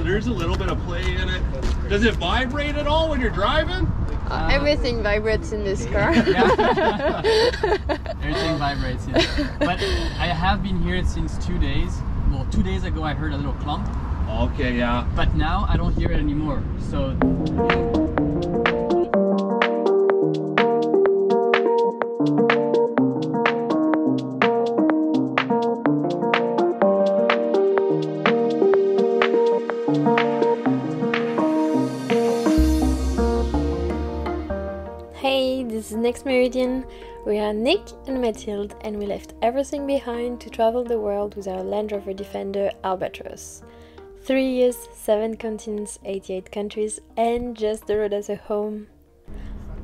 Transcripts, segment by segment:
there's a little bit of play in it. Does it vibrate at all when you're driving? Everything vibrates in this car. Everything vibrates, yeah. But I have been here since 2 days. Well, 2 days ago I heard a little clump. Okay, yeah. But now I don't hear it anymore. So. Hey, this is Next Meridian. We are Nick and Mathilde and we left everything behind to travel the world with our Land Rover Defender Albatros. 3 years, 7 continents, 88 countries and just the road as a home.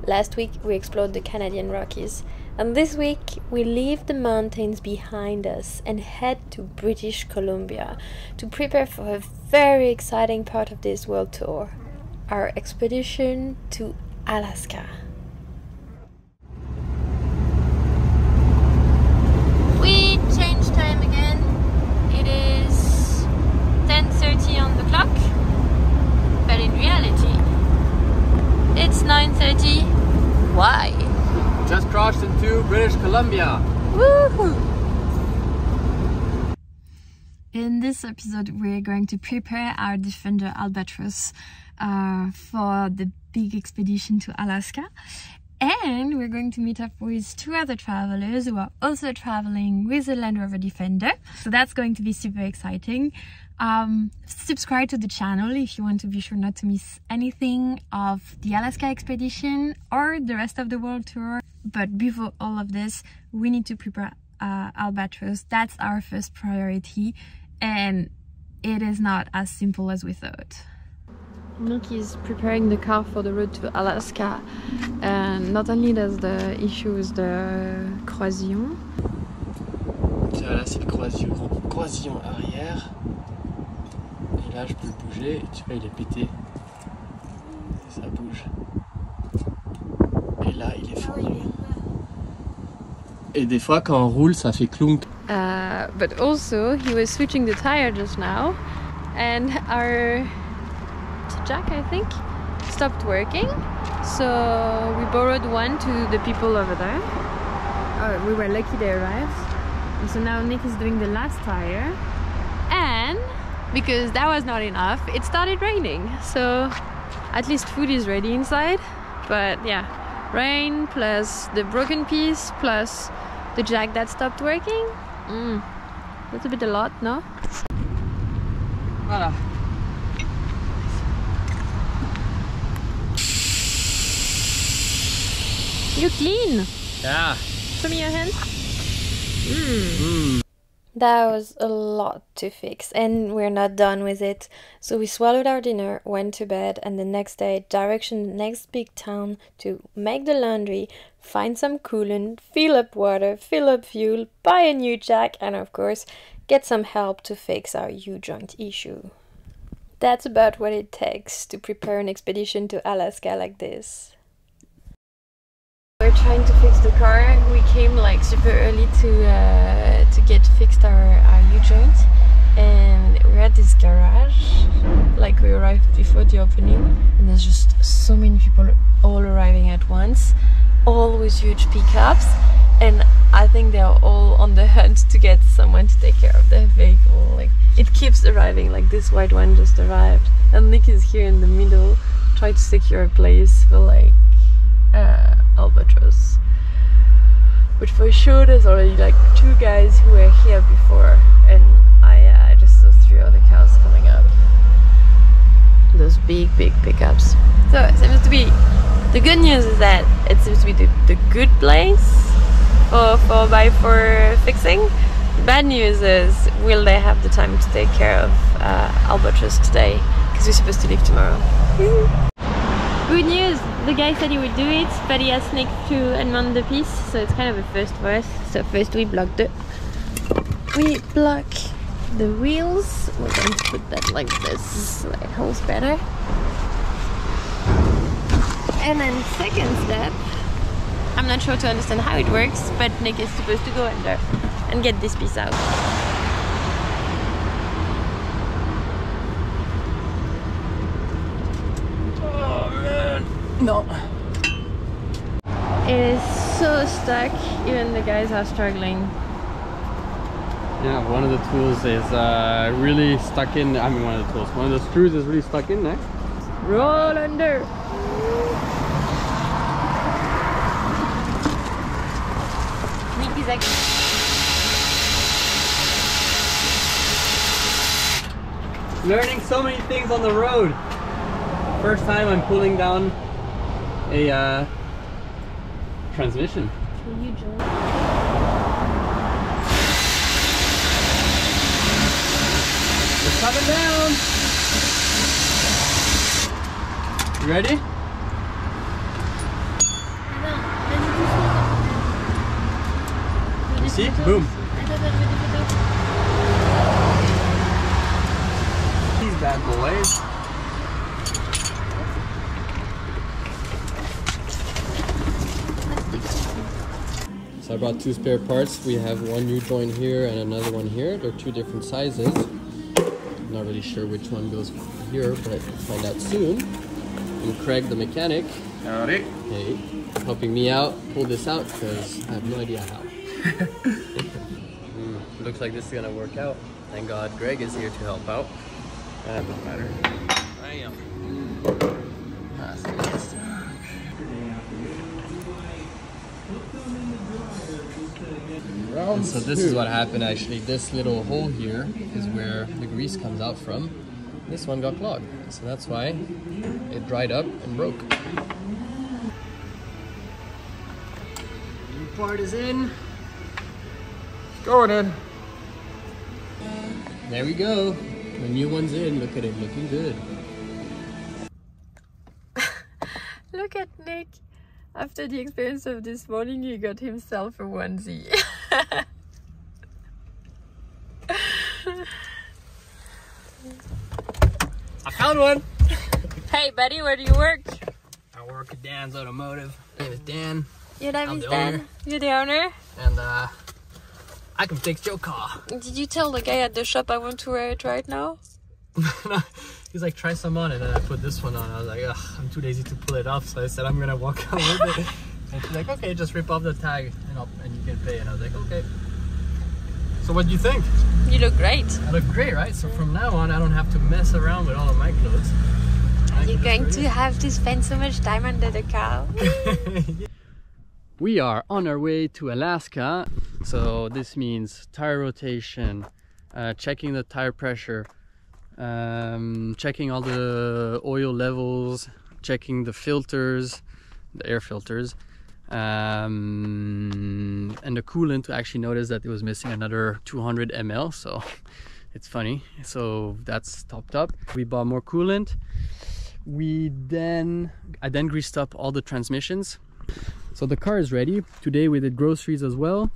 Last week we explored the Canadian Rockies and this week we leave the mountains behind us and head to British Columbia to prepare for a very exciting part of this world tour, our expedition to Alaska. We changed time again. It is 10:30 on the clock, but in reality it's 9:30. Why? Just crossed into British Columbia. Woohoo! In this episode we're going to prepare our Defender Albatros for the big expedition to Alaska. And we're going to meet up with 2 other travelers who are also traveling with the Land Rover Defender. So that's going to be super exciting. Subscribe to the channel if you want to be sure not to miss anything of the Alaska expedition or the rest of the world tour. But before all of this, we need to prepare Albatros. That's our first priority. And it is not as simple as we thought. Nick is preparing the car for the road to Alaska, and not only does the issue with the croisillon. Tiens, là c'est le croisillon arrière. Et là je peux le bouger, et tu vois il est pété. Et ça bouge. Et là il est fondu. Et des fois quand on roule ça fait clunk. But also he was switching the tire just now, and our jack, I think, stopped working, so we borrowed one to the people over there. We were lucky they arrived, and so now Nick is doing the last tire, and because that was not enough, it started raining, so at least food is ready inside. But yeah, rain plus the broken piece plus the jack that stopped working, that's a bit a lot, no? Voilà. You're clean! Yeah. Show me your hands. That was a lot to fix and we're not done with it. So we swallowed our dinner, went to bed, and the next day direction the next big town to make the laundry, find some coolant, fill up water, fill up fuel, buy a new jack, and of course get some help to fix our U-joint issue. That's about what it takes to prepare an expedition to Alaska like this. We're trying to fix the car. We came like super early to get fixed our U-joint, and we're at this garage. Like we arrived before the opening, and there's just so many people all arriving at once, all with huge pickups, and I think they are all on the hunt to get someone to take care of their vehicle. Like it keeps arriving. Like this white one just arrived, and Nick is here in the middle, trying to secure a place for like Albatros, but for sure there's already like 2 guys who were here before, and I just saw 3 other cars coming up, those big pickups. So it seems to be, the good news is that it seems to be the good place for 4x4 fixing. The bad news is, will they have the time to take care of Albatros today, because we're supposed to leave tomorrow. Good news, the guy said he would do it, but he has sneaked to unmount the piece, so it's kind of a first for us. So first we block the wheels. We're going to put that like this, so it holds better. And then second step, I'm not sure to understand how it works, but Nick is supposed to go under and get this piece out. No. It is so stuck, even the guys are struggling. Yeah, one of the tools is really stuck in. I mean, one of the tools. One of the screws is really stuck in there. Roll under. Nick is like. Learning so many things on the road. First time I'm pulling down a transmission. Can you join? It's coming down. You ready? You see? Boom. These bad boys. So I brought 2 spare parts. We have one new joint here and another one here. They're 2 different sizes. I'm not really sure which one goes here, but we'll find out soon. And Craig, the mechanic, Howdy. hey, helping me out, pull this out because I have no idea how. Looks like this is gonna work out. Thank God Greg is here to help out. That doesn't matter. Bam. That's nice. And so this is what happened actually. This little hole here is where the grease comes out from. This one got clogged. So that's why it dried up and broke. New part is in. Going in. There we go. The new one's in. Look at it, looking good. Look at Nick. After the experience of this morning, he got himself a onesie. I found one. Hey buddy, where do you work? I work at Dan's Automotive. My name is Dan. Your name I'm is the Dan. owner. You're the owner? And I can fix your car. Did you tell the guy at the shop I want to wear it right now? He's like, try some on, and then I put this one on. I was like, ugh, I'm too lazy to pull it off, so I said I'm gonna walk out with it. And she's like, okay, just rip off the tag and you can pay. And I was like, okay. So what do you think? You look great. I look great, right? So from now on, I don't have to mess around with all of my clothes. You're going to have to spend so much time under the car. We are on our way to Alaska. So this means tire rotation, checking the tire pressure, checking all the oil levels, checking the filters, the air filters, and the coolant. I actually noticed that it was missing another 200 ml, so it's funny. So that's topped up. We bought more coolant. I then greased up all the transmissions. So the car is ready. Today we did groceries as well.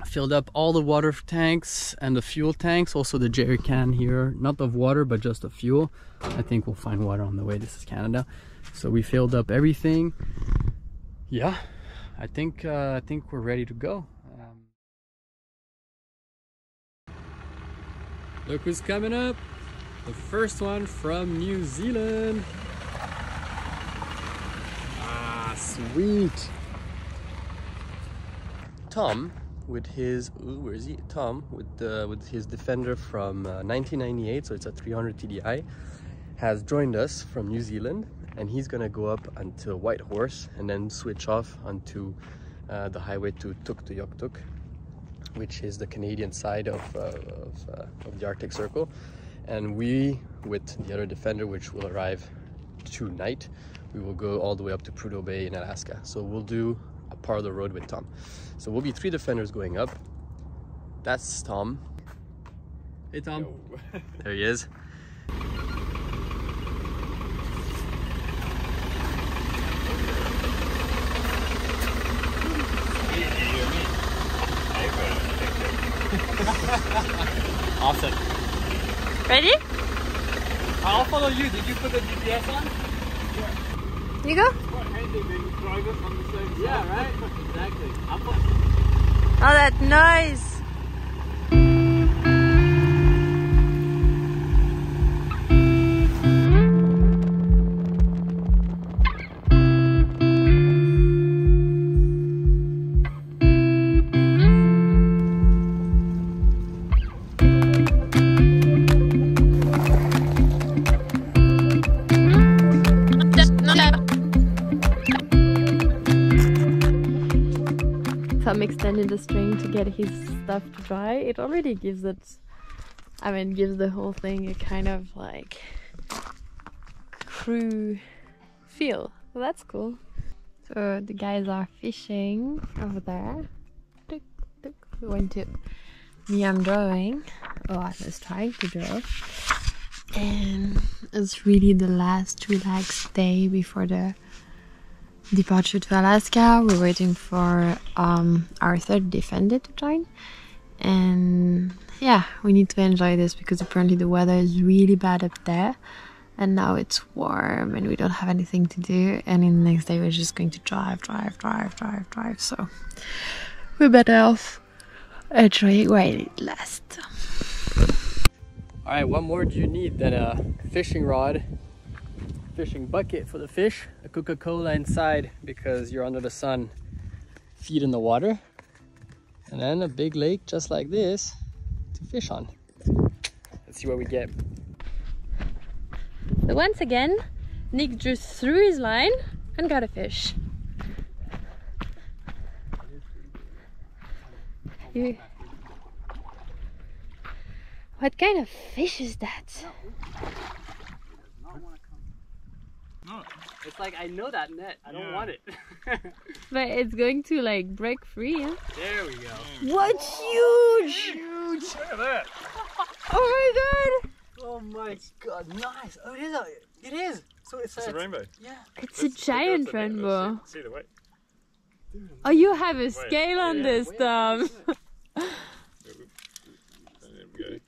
Filled up all the water tanks and the fuel tanks, also the jerry can here, not of water but just of fuel. I think we'll find water on the way. This is Canada. So we filled up everything. Yeah, I think we're ready to go. Look who's coming up. The first one from New Zealand. Ah, sweet. Tom with his, where is he? Tom with his Defender from 1998, so it's a 300 TDI, has joined us from New Zealand, and he's gonna go up until Whitehorse and then switch off onto the highway to Tuktoyaktuk, which is the Canadian side of the Arctic Circle. And we, with the other Defender, which will arrive tonight, we will go all the way up to Prudhoe Bay in Alaska. So we'll do a part of the road with Tom. So we'll be 3 Defenders going up. That's Tom. Hey Tom. Yo. There he is. Awesome. Ready? I'll follow you. Did you put the GPS on? You go? Yeah, right? Exactly. Oh, that noise! extended the string to get his stuff to dry, it already gives it, I mean, gives the whole thing a kind of like crew feel. So that's cool. So the guys are fishing over there. We went to me, I'm drawing. Oh, I was trying to draw. And it's really the last relaxed day before the departure to Alaska. We're waiting for our third Defender to join. And yeah, we need to enjoy this because apparently the weather is really bad up there. And now it's warm and we don't have anything to do. And in the next day we're just going to drive. So we're better off enjoying while it lasts. Alright, what more do you need than a fishing rod, fishing bucket for the fish, a Coca-Cola inside because you're under the sun, feet in the water, and then a big lake just like this to fish on. Let's see what we get. So once again, Nick just threw his line and got a fish. What kind of fish is that? No, it's like I know that net. I don't want it. But it's going to like break free, huh? There we go. What huge! Huge! Look at that! Oh my god! Oh my god, nice! Oh, it is! So it's a rainbow. Yeah. It's a giant rainbow. See the weight. Oh, you have a scale on this, Tom. There we go.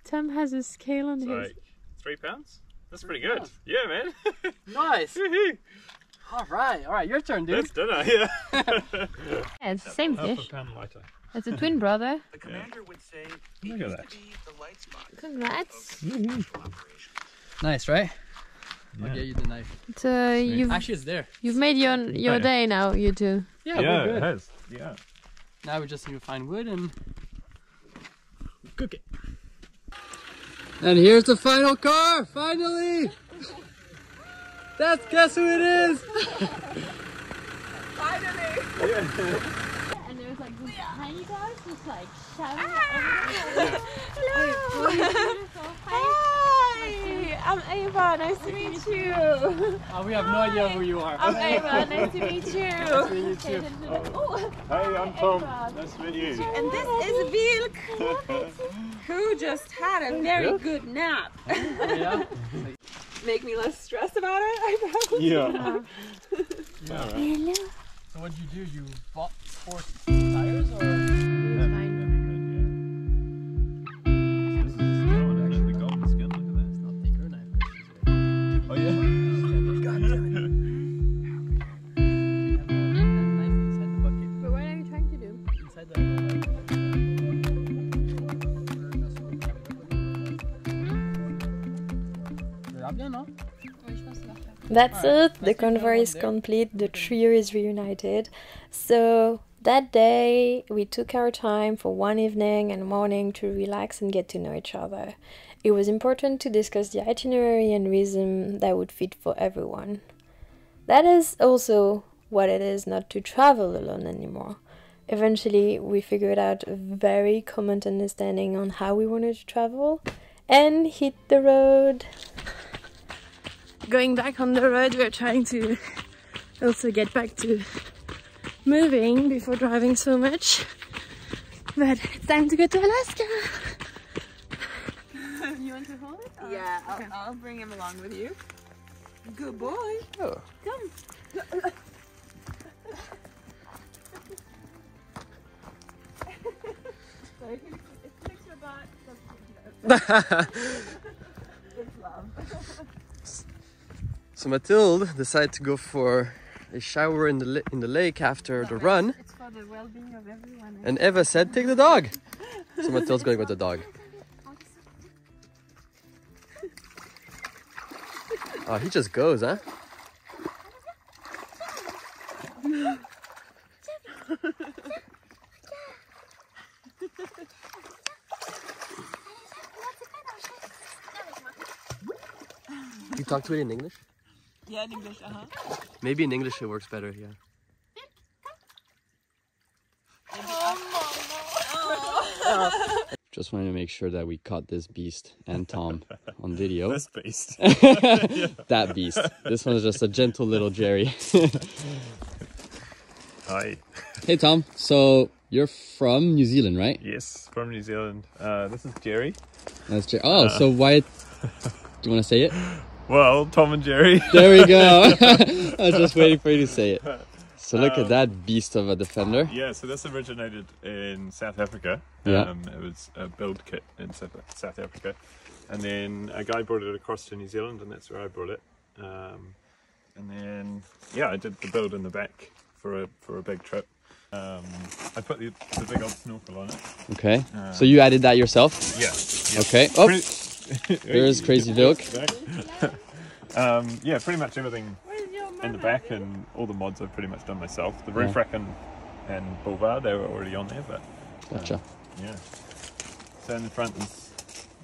Tom has a scale on his. Like 3 pounds? That's pretty good. Yeah, man. Nice! Alright, your turn, dude. That's dinner, yeah. Yeah, it's the same Half fish. a pound lighter. It's a twin brother. The commander would say Look at that. the light spot. Congrats. Nice, right? Yeah. I'll get you the knife. So you've it's there. made your day now, you two. Yeah, Yeah, we're it good. has. Yeah. Now we just need to find wood and cook it. And here's the final car, finally! Guess who it is? Finally! And there's like these tiny dogs just like shouting everywhere. Hello! Hi! I'm Ava, nice to meet you. We have no idea who you are. I'm Ava, nice to meet you. Nice to meet you too. Oh, Hey, I'm Tom. Ava. Nice to meet you. And this is Vilk, who just had a very good nap. Yeah. Make me less stressed about it, I suppose. Yeah. Hello. So what did you do? You bought 4 tires or? Oh yeah. God damn it. Inside the bucket. But what are you trying to do? Inside That's it, the convoy is complete, the trio is reunited. So that day we took our time for one evening and morning to relax and get to know each other. It was important to discuss the itinerary and rhythm that would fit for everyone. That is also what it is not to travel alone anymore. Eventually we figured out a very common understanding on how we wanted to travel and hit the road. Going back on the road, we're trying to also get back to moving before driving so much. But it's time to go to Alaska. You want to hold it? Yeah, I'll bring him along with you. Good boy. Oh. Come. So if you fix your butt, it's love. So Mathilde decided to go for a shower in the lake after the run, It's for the well-being of everyone. and Eva said, "Take the dog." So Mathilde's going with the dog. Oh, he just goes, huh? You talk to it in English? Yeah, in English, Maybe in English it works better, yeah. Just wanted to make sure that we caught this beast and Tom on video. This beast. That beast. This one's just a gentle little Jerry. Hi. Hey Tom, so you're from New Zealand, right? Yes, from New Zealand. This is Jerry. That's Jerry. Oh, so why... Do you want to say it? Well, Tom and Jerry. There we go. I was just waiting for you to say it. So look at that beast of a Defender. Yeah, so this originated in South Africa. Yeah. It was a build kit in South Africa. And then a guy brought it across to New Zealand, and that's where I brought it. And then, yeah, I did the build in the back for a big trip. I put the big old snorkel on it. Okay. So you added that yourself? Yeah. Okay. Oh, there's Crazy Vilk. Yeah, pretty much everything in the back, and all the mods I've pretty much done myself. The roof rack and boulevard, they were already on there, but Gotcha. yeah. So in the front is,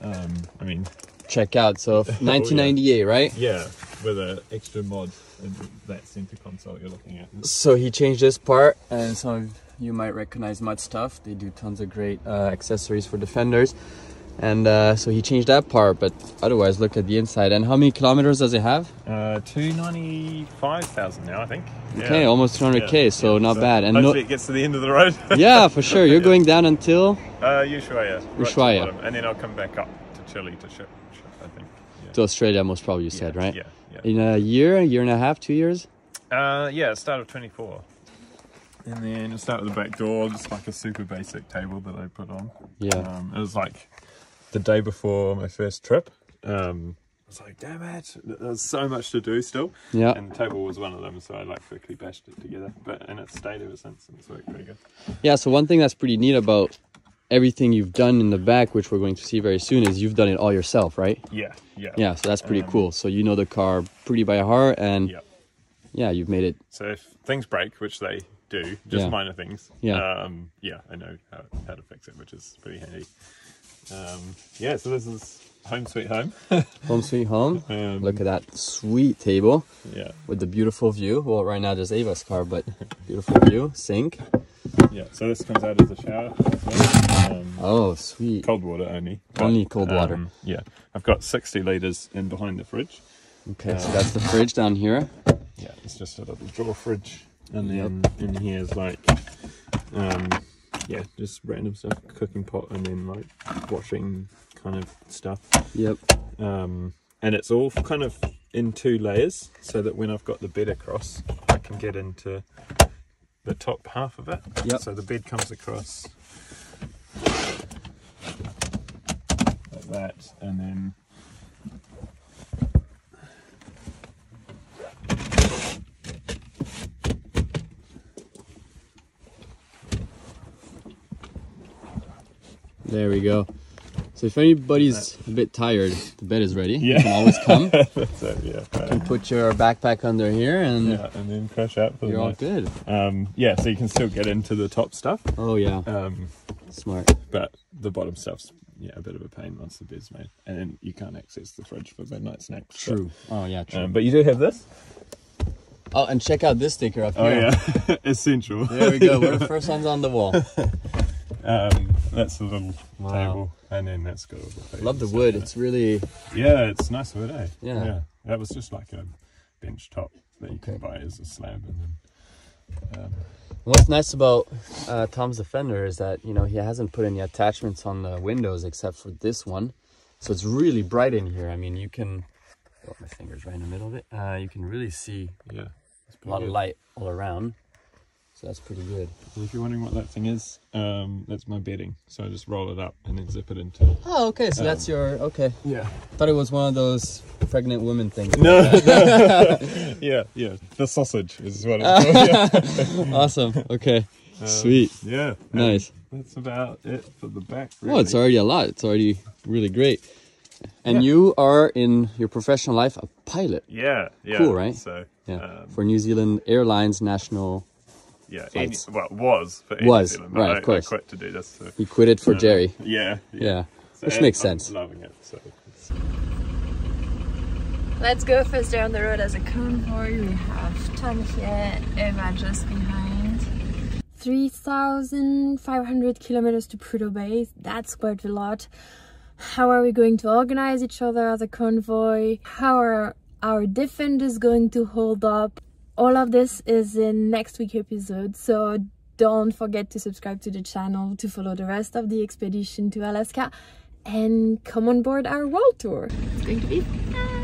I mean, Check out. So 1998, right? yeah, with an extra mod in that center console you're looking at. So he changed this part, and some of you might recognize Mud Stuff. They do tons of great accessories for Defenders. And so he changed that part, but otherwise look at the inside. And how many kilometers does it have? 295,000 now, I think. Okay, Yeah. almost 200k, so not bad. And hopefully it gets to the end of the road. yeah, for sure. You're going down until Ushuaia. Right Ushuaia. to the bottom. And then I'll come back up to Chile to ship I think. Yeah. to Australia, most probably you said, right? Yeah, yeah. In a year and a half, 2 years? Yeah, start of 24. And then I'll start with the back door, just like a super basic table that I put on. Yeah. It was like the day before my first trip. I was like, damn it, there's so much to do still. Yeah. And the table was one of them, so I like quickly bashed it together. And it's stayed ever since, and it's worked pretty good. Yeah, so one thing that's pretty neat about everything you've done in the back, which we're going to see very soon, is you've done it all yourself, right? Yeah, yeah. Yeah, so that's pretty cool. So you know the car pretty by heart, and yeah, you've made it. So if things break, which they do, just minor things, Yeah. yeah, I know how to fix it, which is pretty handy. Yeah, so this is home sweet home. Home sweet home. Look at that sweet table. Yeah. With the beautiful view. Well, right now there's Ava's car, but beautiful view. Sink. Yeah, so this comes out as a shower as well. Oh, sweet. Cold water only. Only cold water. Yeah, I've got 60 litres in behind the fridge. Okay, so that's the fridge down here. Yeah, it's just a little drawer fridge. And then in here is like, yeah, just random stuff, cooking pot, and then like washing kind of stuff. Yep. And it's all kind of in 2 layers, so that when I've got the bed across, I can get into the top half of it. Yep. So the bed comes across like that, and then There we go. So if anybody's a bit tired, the bed is ready. Yeah. You can always come. That's it, yeah. You can put your backpack under here and And then crash out for the you're all night. good. Yeah, so you can still get into the top stuff. Oh yeah. Smart. But the bottom stuff's a bit of a pain once the bed's made, and then you can't access the fridge for midnight snacks. True. Oh yeah, true. But you do have this. Oh, and check out this sticker up here. Oh yeah, essential. There we go. We're the first ones on the wall. That's the little table, and then that's got all the food. Love the wood. It's really it's nice wood, eh? Yeah. That was just like a bench top that you can buy as a slab, and then. What's nice about Tom's Defender is that, you know, he hasn't put any attachments on the windows except for this one. So it's really bright in here. I mean, you can, oh, my finger's right in the middle of it. You can really see a lot of light all around. So that's pretty good. And if you're wondering what that thing is, that's my bedding. So I just roll it up and then zip it into. Oh, okay. So that's your, okay. Yeah. Thought it was one of those pregnant women things. No. Yeah. The sausage is what it's called. Awesome. Okay. Sweet. Yeah. Nice. That's about it for the back. Really. Oh, it's already a lot. It's already really great. And you are, in your professional life, a pilot. Yeah. Cool, right? So. Yeah. For New Zealand Airlines National. Yeah. Flights. Was for New Was, Zealand, right, of course. I quit to do this. So. He quit it for Jerry. Yeah. Yeah. So Which makes I'm sense. loving it. So. Let's go first down the road as a convoy. We have Tom here, Eva just behind. 3,500 kilometers to Prudhoe Bay. That's quite a lot. How are we going to organize each other as a convoy? How are our defenders going to hold up? All of this is in next week's episode, so don't forget to subscribe to the channel to follow the rest of the expedition to Alaska and come on board our world tour. It's going to be fun!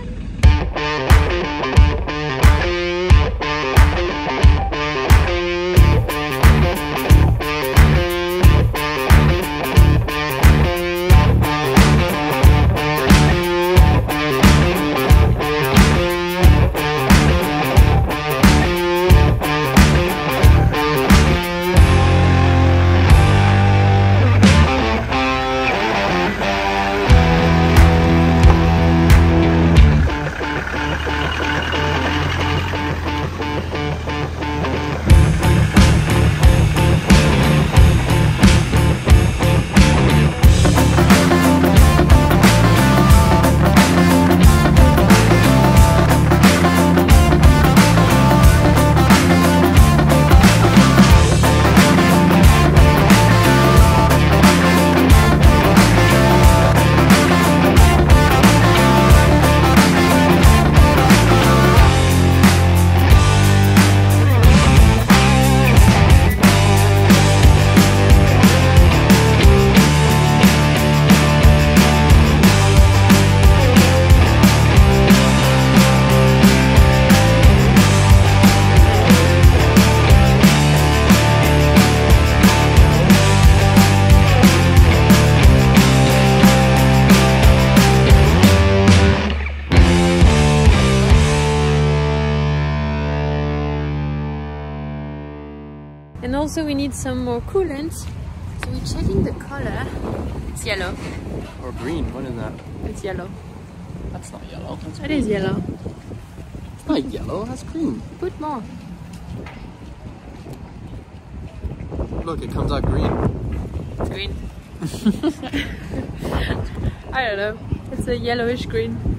And also we need some more coolant, so we're checking the color. It's yellow. Or green, what is that? It's yellow. That's not yellow. That's It is yellow. It's not yellow, that's green. Put more. Look, it comes out green. It's green. I don't know. It's a yellowish green.